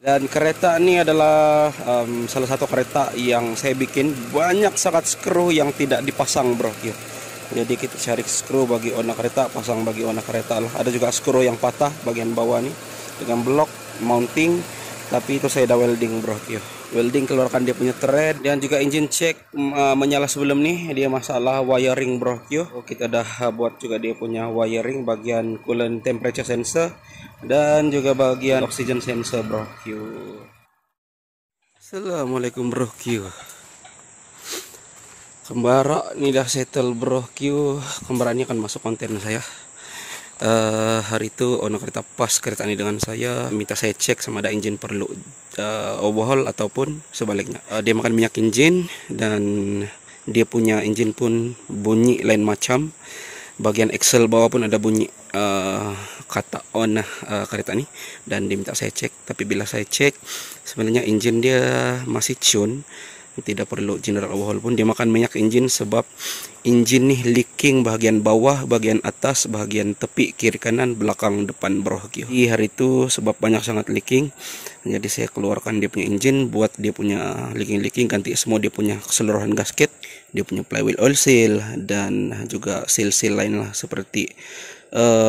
Dan kereta ini adalah salah satu kereta yang saya bikin banyak sangat skru yang tidak dipasang, bro. Jadi kita cari skru bagi ona kereta, pasang bagi ona kereta lah. Ada juga skru yang patah bagian bawah nih dengan blok mounting, tapi itu saya udah welding, bro. Welding, keluarkan dia punya thread, dan juga engine check menyala sebelum nih dia masalah wiring, bro. Kita udah buat juga dia punya wiring bagian coolant temperature sensor dan juga bagian oxygen sensor, bro. Assalamualaikum, bro. Kembara ini dah settle, bro. Kembara ini akan masuk konten saya. Hari itu owner kereta pas kereta ini dengan saya, minta saya cek sama ada engine perlu overhaul ataupun sebaliknya. Dia makan minyak engine dan dia punya engine pun bunyi lain macam. Bagian axle bawah pun ada bunyi kata on kereta ini, dan diminta saya cek. Tapi bila saya cek, sebenarnya engine dia masih tune, tidak perlu general overhaul pun. Dia makan minyak engine sebab engine nih leaking bagian bawah, bagian atas, bagian tepi, kiri kanan, belakang, depan, bro. Di hari itu sebab banyak sangat leaking, jadi saya keluarkan dia punya engine, buat dia punya leaking, ganti semua dia punya keseluruhan gasket, dia punya flywheel oil seal, dan juga seal lain lah seperti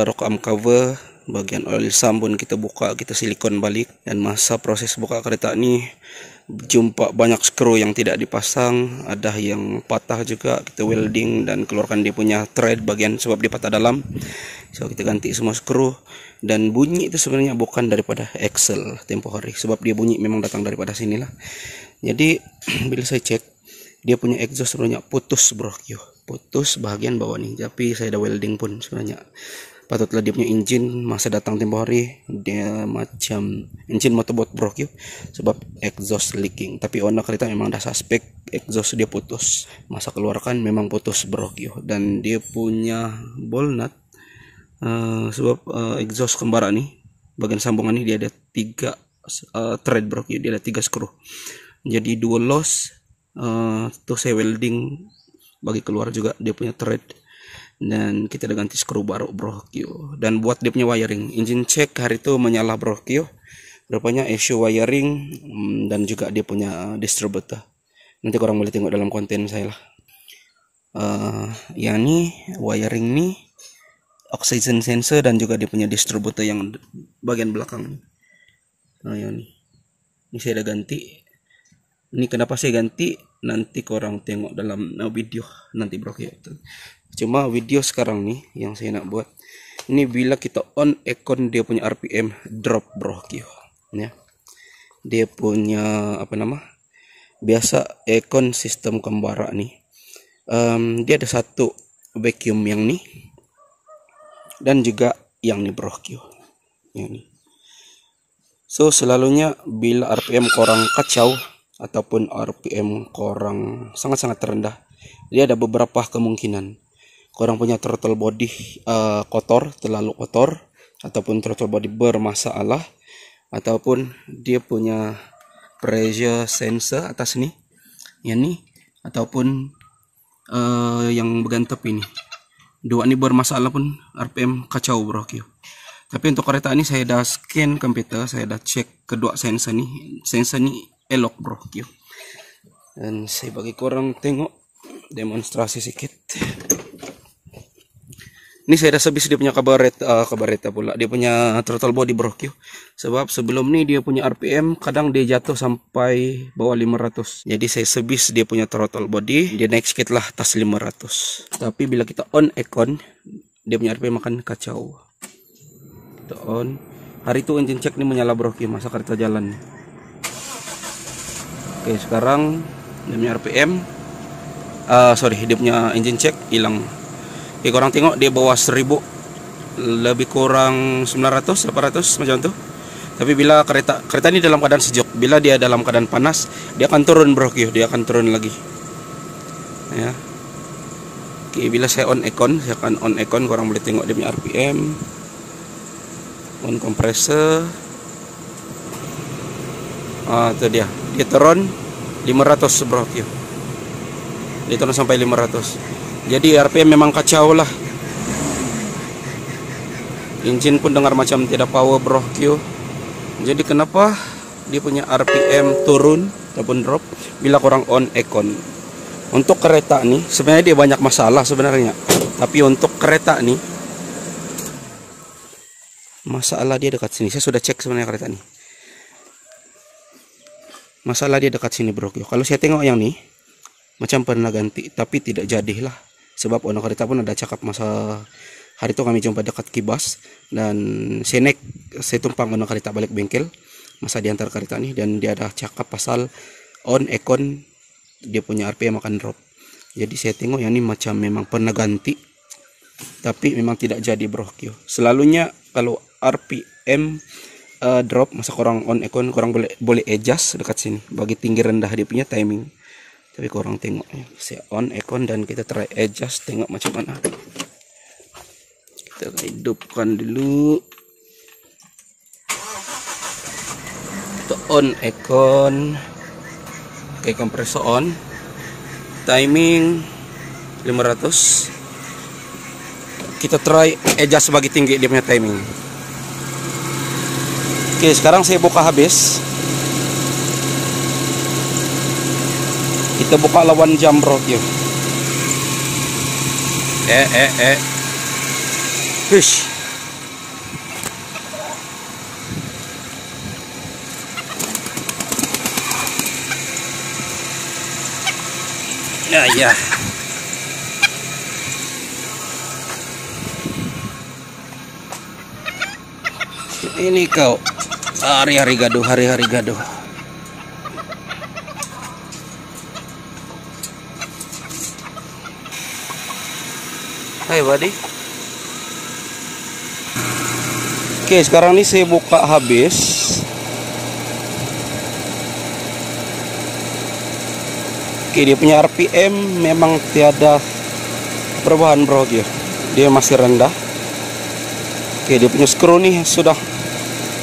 rock arm cover, bagian oil sump pun kita buka, kita silikon balik. Dan masa proses buka kereta ini jumpa banyak skru yang tidak dipasang, ada yang patah juga, kita welding dan keluarkan dia punya thread bagian sebab dia patah dalam. So kita ganti semua skru, dan bunyi itu sebenarnya bukan daripada axle tempo hari, sebab dia bunyi memang datang daripada sinilah. Jadi bila saya cek, dia punya exhaust sebenarnya putus, bro. Putus bagian bawah nih, tapi saya ada welding pun sebenarnya. Patutlah dia punya engine masa datang tempo hari dia macam engine motorbot, bro, sebab exhaust leaking. Tapi owner kereta memang ada suspek exhaust dia putus, masa keluarkan memang putus, bro. Dan dia punya ball nut sebab exhaust kembara nih bagian sambungan ini dia ada 3 thread, bro. Dia ada 3 skru, jadi 2 loss. Tuh saya welding bagi keluar juga dia punya thread, dan kita udah ganti skru baru, bro. Dan buat dia punya wiring, engine check hari itu menyala, bro. Rupanya issue wiring dan juga dia punya distributor. Nanti korang boleh tengok dalam konten saya lah. Yang nih wiring nih oxygen sensor dan juga dia punya distributor yang bagian belakang. Nah, yang ini saya udah ganti. Ini kenapa saya ganti, nanti korang tengok dalam video nanti, bro. Cuma video sekarang nih yang saya nak buat ini bila kita on aircon dia punya RPM drop, bro. Ya, dia punya apa nama, biasa aircon sistem kembara nih dia ada satu vacuum yang nih dan juga yang nih, bro. Yang nih. So selalunya bila RPM korang kacau ataupun RPM korang sangat-sangat rendah, dia ada beberapa kemungkinan. Korang punya throttle body kotor, terlalu kotor, ataupun throttle body bermasalah, ataupun dia punya pressure sensor atas nih, yang nih, ataupun yang bagian tepi nih. Dua ini bermasalah pun RPM kacau, bro. Tapi untuk kereta ini saya dah scan komputer, saya dah cek kedua sensor nih. Sensor nih elok, bro. Dan saya bagi korang tengok demonstrasi sedikit. Ini saya dah servis dia punya kabareta pula. Dia punya throttle body, bro. Sebab sebelum ni dia punya RPM kadang dia jatuh sampai bawah 500. Jadi saya servis dia punya throttle body, dia naik sikit lah atas 500. Tapi bila kita on aircon, dia punya RPM makan kacau. Kita on. Hari itu engine check ni menyala, bro. Masa kereta jalan. Oke, sekarang dia punya RPM dia punya engine check hilang. Oke, korang tengok dia bawah 1000, lebih kurang 900, 800 macam tu. Tapi bila kereta ini dalam keadaan sejuk, bila dia dalam keadaan panas, dia akan turun, bro. Dia akan turun lagi. Ya. Oke, bila saya on aircon, korang boleh tengok dia punya RPM. On kompresor. Itu dia. Dia turun 500, bro. Dia turun sampai 500. Jadi RPM memang kacau lah. Engine pun dengar macam tidak power, bro. Jadi kenapa dia punya RPM turun ataupun drop bila kurang on aircon. Untuk kereta nih sebenarnya dia banyak masalah sebenarnya, tapi untuk kereta nih masalah dia dekat sini. Saya sudah cek sebenarnya kereta nih, masalah dia dekat sini bro. Kalau saya tengok yang nih macam pernah ganti, tapi tidak jadilah. Sebab owner kereta pun ada cakap masa hari itu kami jumpa dekat Kibas, dan saya tumpang owner kereta balik bengkel masa diantar kereta nih, dan dia ada cakap pasal on aircon dia punya RPM akan drop. Jadi saya tengok yang ini macam memang pernah ganti, tapi memang tidak jadi bro. Selalunya kalau RPM drop masa kurang on aircon, kurang boleh adjust dekat sini bagi tinggi rendah dia punya timing. Tapi kurang tengok ya. Saya on aircon dan kita try adjust, tengok macam mana. Kita hidupkan dulu. Kita on aircon. Oke, kompresor on. Timing 500. Kita try adjust bagi tinggi dia punya timing. Oke, sekarang saya buka habis. Kita buka lawan jam bro. Hush. Ya. Ini kau hari-hari gaduh. Hai buddy. Oke, sekarang ini saya buka habis. Oke, dia punya RPM memang tiada perubahan bro. Dia masih rendah. Oke, dia punya skru nih sudah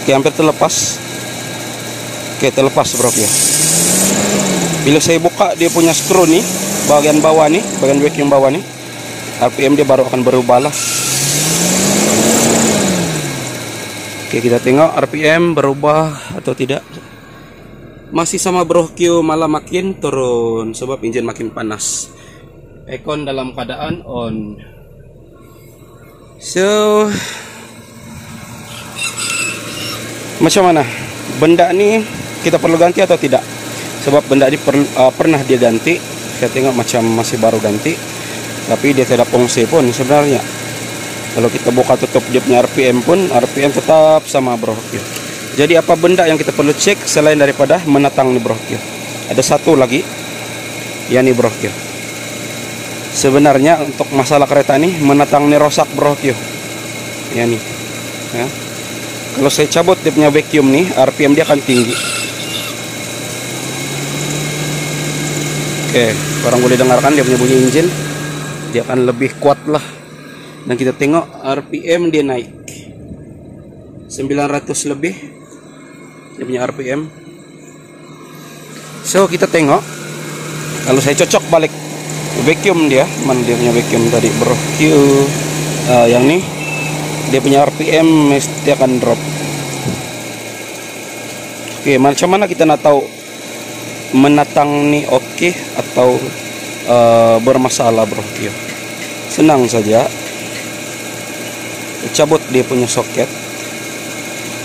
hampir terlepas. Oke, terlepas bro ya. Bila saya buka dia punya skru nih bagian bawah nih, bagian vacuum bawah nih, RPM dia baru akan berubah lah. Oke, kita tengok RPM berubah atau tidak. Masih sama bro Q, malah makin turun sebab engine makin panas. Aircon dalam keadaan on. So macam mana? Benda ini kita perlu ganti atau tidak? Sebab benda ini pernah dia ganti. Saya tengok macam masih baru ganti, tapi dia tidak fungsi pun sebenarnya. Kalau kita buka tutup dia punya RPM pun, RPM tetap sama bro. Jadi apa benda yang kita perlu cek selain daripada menatang nih bro? Ada satu lagi, ya nih bro. Sebenarnya untuk masalah kereta nih menatang nih rosak bro. Ya nih. Ya. Kalau saya cabut dia punya vacuum nih, RPM dia akan tinggi. Oke, orang boleh dengarkan dia punya bunyi engine. Dia akan lebih kuat lah. Dan kita tengok RPM dia naik 900 lebih dia punya RPM. So kita tengok, kalau saya cocok balik vacuum dia, mana dia punya vacuum tadi bro? Yang nih dia punya RPM mesti akan drop. Oke, macam mana kita nak tahu menatang nih oke atau bermasalah bro? Senang saja, cabut dia punya soket.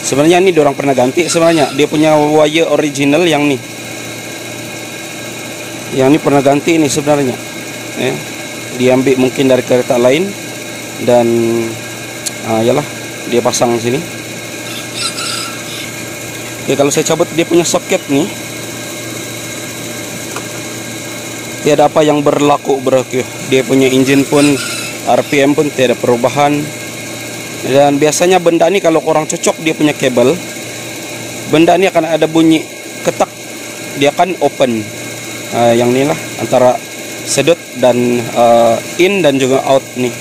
Sebenarnya ini orang pernah ganti. Sebenarnya dia punya wire original yang nih, yang ini pernah ganti ini sebenarnya. Diambil mungkin dari kereta lain dan yalah dia pasang sini. Oke, kalau saya cabut dia punya soket nih, tiada apa yang berlaku bro. Dia punya engine pun RPM pun tiada perubahan. Dan biasanya benda ini kalau orang cocok dia punya kabel, benda ini akan ada bunyi ketak, dia akan open. Yang inilah antara sedut dan in dan juga out nih.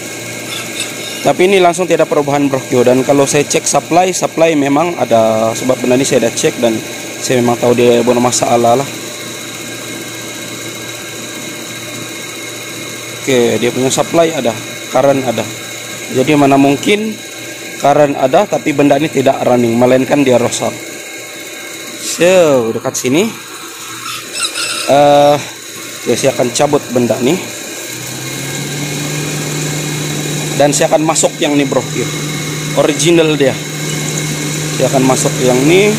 Tapi ini langsung tidak perubahan bro. Dan kalau saya cek supply memang ada, sebab benda ini saya dah cek dan saya memang tahu dia bermasalah lah. Oke, dia punya supply ada, current ada. Jadi mana mungkin current ada tapi benda ini tidak running, melainkan dia rosak. So dekat sini saya akan cabut benda nih dan saya akan masuk yang nih bro, original dia. Saya akan masuk yang nih.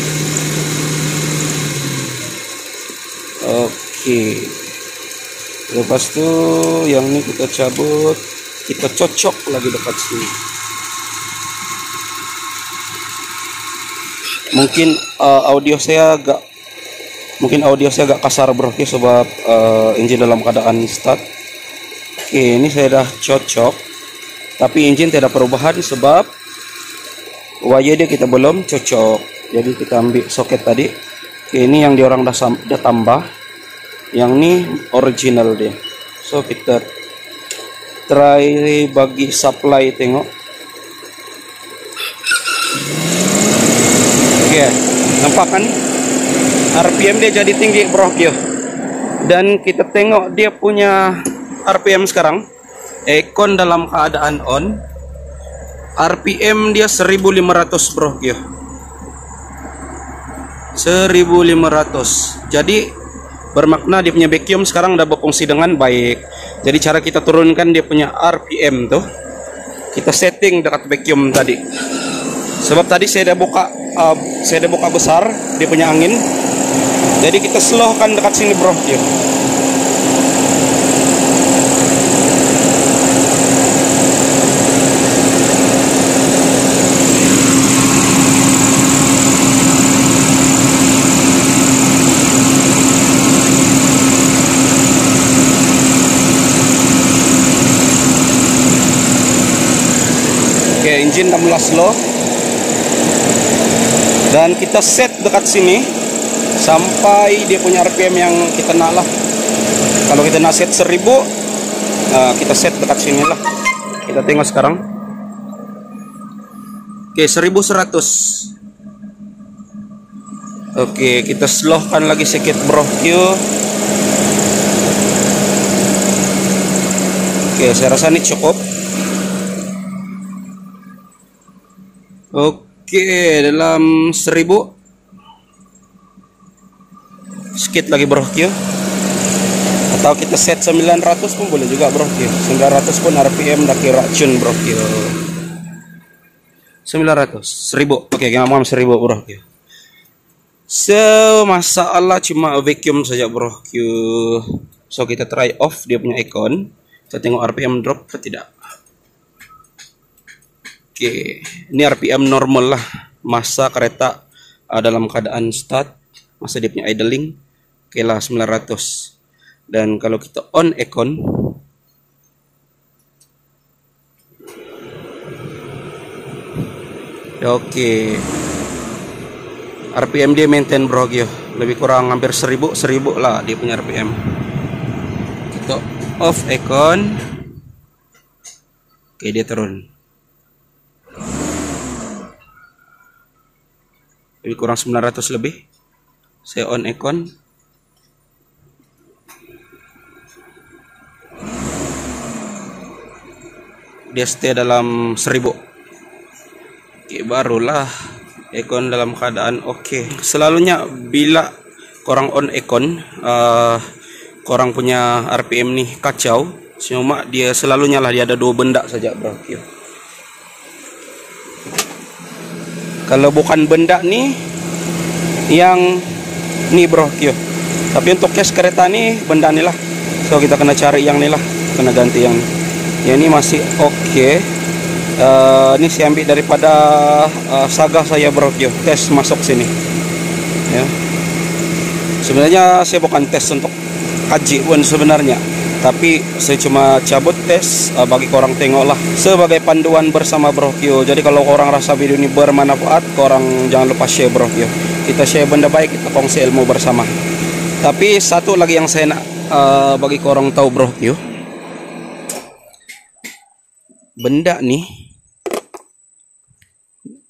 Oke, lepas itu yang ini kita cabut, kita cocok lagi dekat sini. Mungkin audio saya agak kasar bro, sebab engine dalam keadaan start. Oke, ini saya dah cocok, tapi engine tidak perubahan sebab wire dia kita belum cocok. Jadi kita ambil soket tadi. Oke, ini yang diorang dah tambah, yang ini original dia. So kita try bagi supply, tengok. Oke, nampak kan RPM dia jadi tinggi bro, dan kita tengok dia punya RPM sekarang. Aircon dalam keadaan on, RPM dia 1500 bro, 1500. Jadi bermakna dia punya vacuum sekarang udah berfungsi dengan baik. Jadi cara kita turunkan dia punya RPM tuh, kita setting dekat vacuum tadi. Sebab tadi saya udah buka besar dia punya angin. Jadi kita slow kan dekat sini bro, Oke, engine udah mulai slow. Dan kita set dekat sini sampai dia punya RPM yang kita nak lah. Kalau kita nak set 1000, kita set dekat sini lah. Kita tengok sekarang. Oke, 1100. Oke, kita slowkan lagi sedikit bro, Oke, saya rasa ini cukup. Oke, dalam 1000 sedikit lagi bro, atau kita set 900 pun boleh juga bro, 900 pun RPM dah kira racun bro, 900, 1000. Oke, ngomong 1000 bro, So masalah cuma vacuum saja bro, So kita try off dia punya aircon, kita tengok RPM drop atau tidak. Oke, ini RPM normal lah, masa kereta dalam keadaan start, masa dia punya idling. Oke lah, 900. Dan kalau kita on aircon, oke, RPM dia maintain bro, lebih kurang hampir 1000 lah dia punya RPM. Kita off aircon. Oke, dia turun lebih kurang 900 lebih. Saya on aircon. Dia stay dalam 1000. Oke, barulah aircon dalam keadaan oke. Selalunya bila korang on aircon, korang punya RPM nih kacau. Cuma dia selalunya lah dia ada dua benda saja bro. Kalau bukan benda nih, yang nih bro, tapi untuk cash kereta nih benda nih lah. So kita kena cari yang nih lah, kena ganti yang nih. Ya ini masih oke. Ini saya ambil daripada Saga saya bro, tes masuk sini. Ya. Sebenarnya saya bukan tes untuk kaji pun sebenarnya, tapi saya cuma cabut tes bagi korang tengok lah sebagai panduan bersama bro. Jadi kalau korang rasa video ini bermanfaat, korang jangan lupa share bro. Kita share benda baik, kita kongsi ilmu bersama. Tapi satu lagi yang saya nak bagi korang tahu bro, benda nih,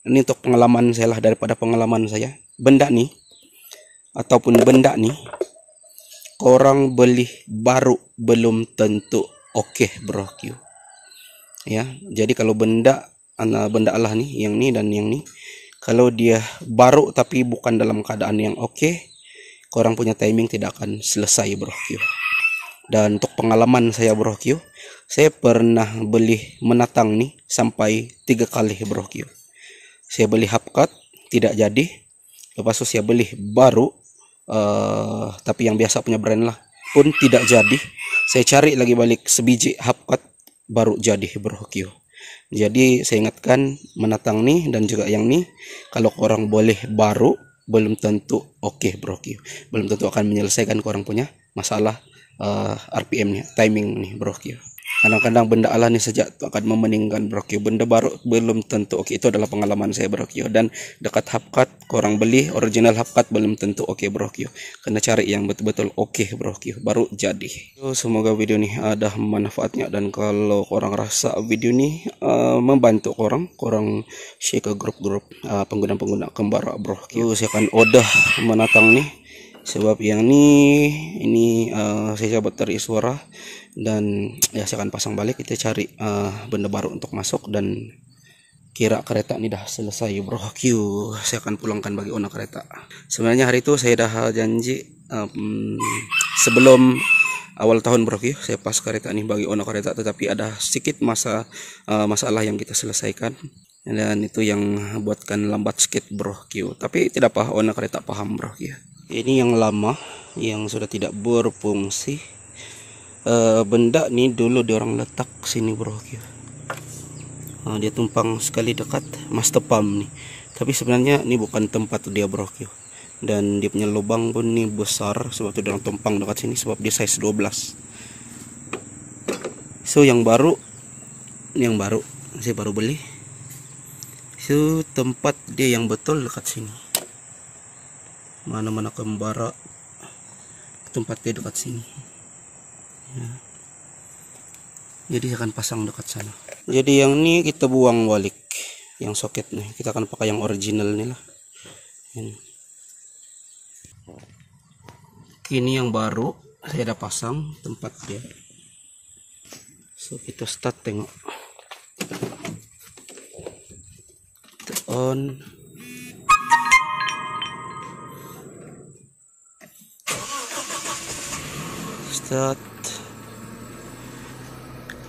ini untuk pengalaman saya lah, daripada pengalaman saya, benda nih ataupun benda nih korang beli baru belum tentu oke bro, ya. Jadi kalau benda Allah nih, yang ini dan yang ini, Kalau dia baru tapi bukan dalam keadaan yang oke, korang punya timing tidak akan selesai bro Q. Dan untuk pengalaman saya bro Q, saya pernah beli menatang nih sampai 3 kali bro Q. Saya beli Hapkat tidak jadi, lepas itu saya beli baru tapi yang biasa punya brand lah pun tidak jadi. Saya cari lagi balik sebiji Hapkat baru jadi bro Q. Jadi saya ingatkan menatang nih dan juga yang nih, kalau korang boleh baru belum tentu oke bro Q. Belum tentu akan menyelesaikan korang punya masalah RPM nih, timing nih bro Q. Kadang-kadang benda ala nih sejak akan memeningkan bro Q. Benda baru belum tentu oke. Itu adalah pengalaman saya bro Q. Dan dekat Hapkat korang beli original Hapkat belum tentu oke bro Q. Kena cari yang betul-betul oke bro Q baru jadi. So, semoga video nih ada manfaatnya, dan kalau korang rasa video nih membantu korang share ke grup-grup pengguna-pengguna kembara bro Q. Saya akan odah menatang nih, sebab yang ini saya coba tarik suara dan ya saya akan pasang balik. Kita cari benda baru untuk masuk, dan kira kereta ini dah selesai bro Q. Saya akan pulangkan bagi owner kereta. Sebenarnya hari itu saya dah janji sebelum awal tahun bro Q, saya pas kereta ini bagi owner kereta, tetapi ada sedikit masalah yang kita selesaikan, dan itu yang buatkan lambat sedikit bro Q. Tapi tidak apa, owner kereta paham bro Q. Ini yang lama yang sudah tidak berfungsi. Benda nih dulu diorang letak sini bro Q. Dia tumpang sekali dekat master pump nih, tapi sebenarnya ini bukan tempat dia bro Q. Dan dia punya lubang pun nih besar, sebab itu diorang tumpang dekat sini, sebab dia size 12. So yang baru saya baru beli. So tempat dia yang betul dekat sini. Mana-mana kembara tempat dia dekat sini ya. Jadi akan pasang dekat sana. Jadi yang ini kita buang balik, yang soket nih kita akan pakai yang original nih lah ini. Kini yang baru saya udah pasang tempat dia. So kita start, tengok kita on. Start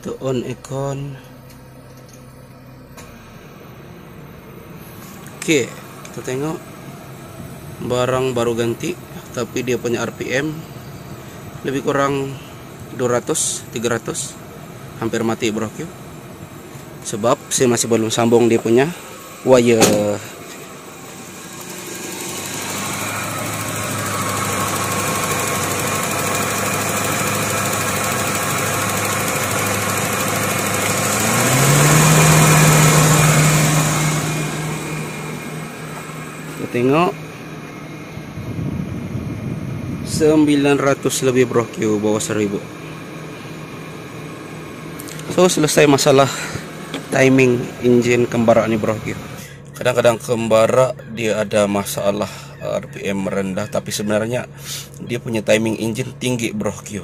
to on icon. Oke, kita tengok barang baru ganti, tapi dia punya RPM lebih kurang 200 300, hampir mati bro Q. Sebab saya masih belum sambung dia punya wire. Tengok 900 lebih bro Q, bawah 1000. So selesai masalah timing engine kembara ini bro Q. Kadang-kadang kembara dia ada masalah RPM rendah, tapi sebenarnya dia punya timing engine tinggi bro Q.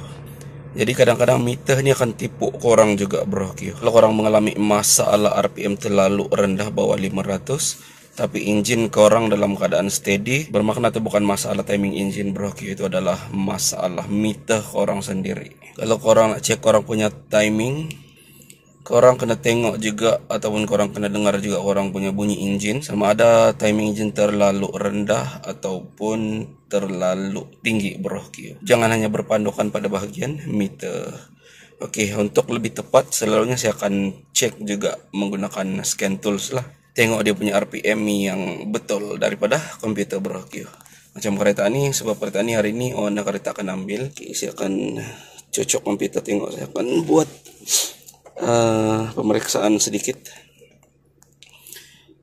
Jadi kadang-kadang meter ini akan tipu korang juga bro Q. Kalau korang mengalami masalah RPM terlalu rendah bawah 500, tapi engine korang dalam keadaan steady, bermakna itu bukan masalah timing engine bro Q, itu adalah masalah meter korang sendiri. Kalau korang nak cek korang punya timing, korang kena tengok juga ataupun korang kena dengar juga korang punya bunyi engine, sama ada timing engine terlalu rendah ataupun terlalu tinggi bro Q. Jangan hanya berpandukan pada bahagian meter. Oke, untuk lebih tepat selalunya saya akan cek juga menggunakan scan tools lah. Tengok dia punya RPM yang betul daripada komputer bro Q. Macam kereta ini, sebab kereta ini hari ini owner kereta akan ambil. Oke, saya akan cocok komputer, tengok saya akan buat pemeriksaan sedikit.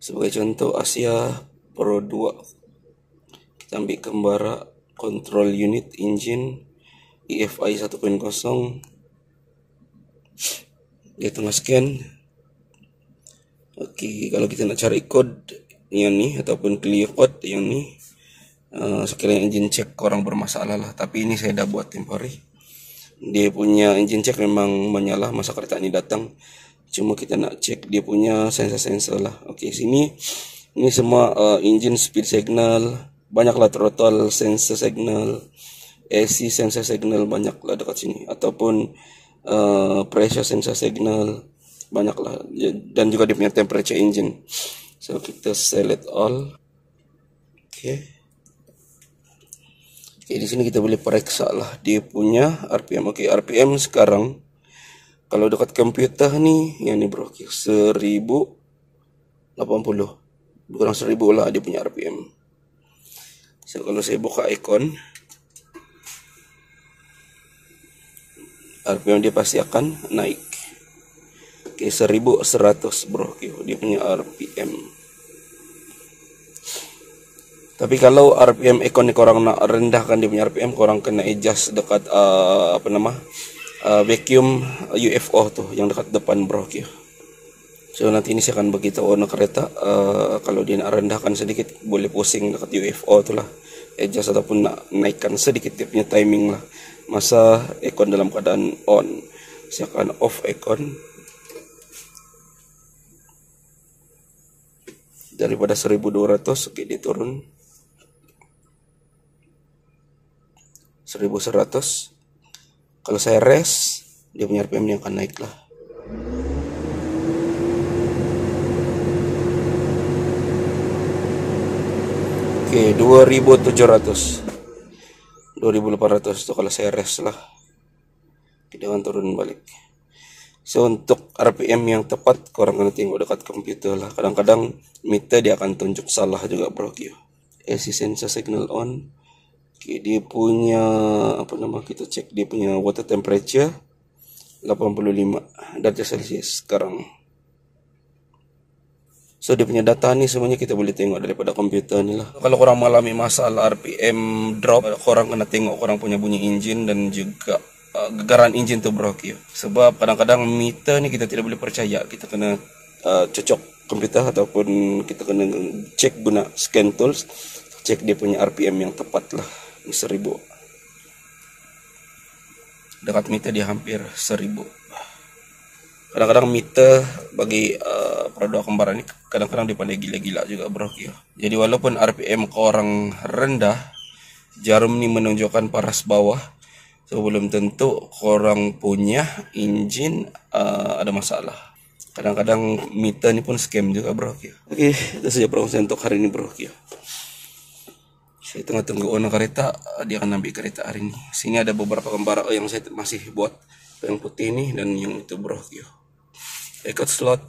Sebagai contoh Asia Pro 2, kita ambil kembara control unit engine EFI 1.0. Dia tengah scan. Oke, kalau kita nak cari code yang ni ataupun clear code yang ni, sekiranya engine check korang bermasalah lah. Tapi ini saya dah buat temporary. Dia punya engine check memang menyala masa kereta ini datang. Cuma kita nak cek dia punya sensor-sensor lah. Oke, sini Ini semua engine speed signal, banyaklah throttle sensor signal, AC sensor signal banyaklah dekat sini, ataupun pressure sensor signal banyaklah, dan juga dia punya temperature engine. So kita select all. Oke, di sini kita boleh periksa lah dia punya RPM. Oke, RPM sekarang kalau dekat komputer nih, yang ni bro, 1080, kurang 1000 lah dia punya RPM. So kalau saya buka icon, RPM dia pasti akan naik. Oke, 1100 bro, dia punya RPM. Tapi kalau RPM icon ni korang nak rendahkan dia punya RPM, korang kena adjust dekat vacuum UFO tu yang dekat depan bro. So nanti ini saya akan beritahu owner kereta kalau dia nak rendahkan sedikit, boleh pusing dekat UFO tu lah, adjust ataupun nak naikkan sedikit dia punya timing lah. Masa aircon dalam keadaan on, saya akan off aircon daripada 1200. Oke, dia turun 1100. Kalau saya rest, dia punya RPM nya akan naik lah. Oke, 2700, 2800 itu kalau saya rest lah. Kita akan turun balik. So untuk RPM yang tepat, korang kena tengok dekat komputer lah. Kadang-kadang meter dia akan tunjuk salah juga bro. AC sensor signal on. Oke, dia punya kita cek dia punya water temperature 85 derajat Celcius sekarang. So dia punya data ni semuanya kita boleh tengok daripada komputer ni lah. Kalau korang mengalami masalah RPM drop, korang kena tengok korang punya bunyi engine dan juga gegaran engine tu bro. Sebab kadang-kadang meter ni kita tidak boleh percaya. Kita kena cocok komputer ataupun kita kena cek guna scan tools, cek dia punya RPM yang tepat lah. Ini 1000. Dekat meter dia hampir 1000. Kadang-kadang meter bagi produk kembaran ini kadang-kadang dia pandai gila-gila juga bro. Jadi walaupun RPM korang rendah, jarum ni menunjukkan paras bawah, so belum tentu korang punya engine ada masalah. Kadang-kadang meter ni pun scam juga bro. Oke, itu saja perkongsian untuk hari ini bro. Saya tengah tunggu owner kereta, dia akan ambil kereta hari ini. Sini ada beberapa gambar yang saya masih buat, yang putih ini dan yang itu bro. Ikut slot.